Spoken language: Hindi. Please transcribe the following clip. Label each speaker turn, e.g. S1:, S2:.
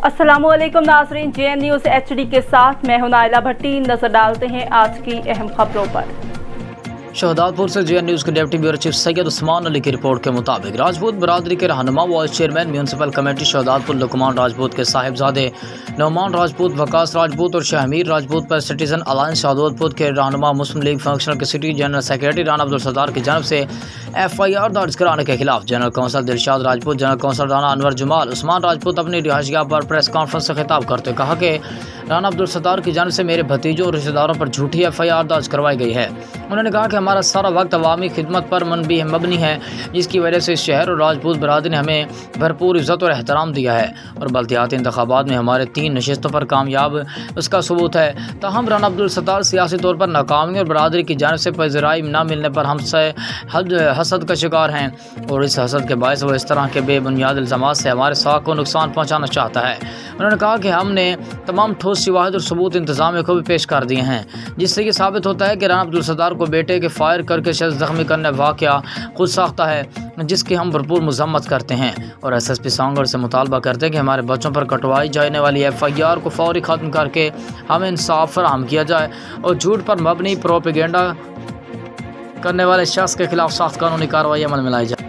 S1: अस्सलामुअलैकुम नाज़रीन, JN न्यूज़ HD के साथ मैं हूं नाइला भट्टी। नजर डालते हैं आज की अहम खबरों पर।
S2: शहदादपुर से JN न्यूज़ के deputy bureau chief Syed Usman Ali की रिपोर्ट के मुताबिक राजपूत बरादरी के रहनुमा vice chairman municipal committee Shahdadpur Luqman Rajput के साहिबजादे नौमान राजपूत, वकास राजपूत और शाहमीर राजपूत पर सिटीजन अलायंस शहदादपुर के रहनुमा मुस्लिम लीग फंक्शनल के city general secretary Rana Abdul Sattar की जानब से FIR दर्ज कराने के खिलाफ general council Dilshad Rajput, general council Rana Anwar Jamal Usman Rajput अपनी रिहाइशगाह पर प्रेस कॉन्फ्रेंस से खिताब करते कहा कि राना अब्दुल सत्तार की जानब से मेरे भतीजों और रिश्तेदारों पर झूठी FIR दर्ज करवाई गई है। उन्होंने कहा कि हमारा सारा वक्त अवामी खिदमत पर मबनी है, जिसकी वजह से इस शहर और राजपूत बरादरी ने हमें भरपूर इज़्ज़त और एहतराम दिया है और बल्दियाती इंतखाबात में हमारे 3 नशिस्तों पर कामयाब उसका सबूत है। ताहम राना अब्दुल सत्तार सियासी तौर पर नाकामी और बरादरी की जानिब से पज़िराई न मिलने पर हमसे हसद का शिकार हैं और इस हसद के बायस वो इस तरह के बेबुनियाद इल्ज़ामात से हमारे साथ को नुकसान पहुँचाना चाहता है। उन्होंने कहा कि हमने तमाम ठोस शवाहिद और सबूत इंतजामिया को भी पेश कर दिए हैं, जिससे ये साबित होता है कि राना अब्दुल सत्तार को बेटे के फायर करके शख्स जख्मी करने वाक़या खुद साख्ता है, जिसकी हम भरपूर मजम्मत करते हैं और SSP सांगड़ से मुतालबा करते हैं कि हमारे बच्चों पर कटवाई जाने वाली FIR को फौरी ख़त्म करके हमें इंसाफ फराहम किया जाए और झूठ पर मबनी प्रोपेगेंडा करने वाले शख्स के खिलाफ सख्त कानूनी कार्रवाई अमल में लाई जाए।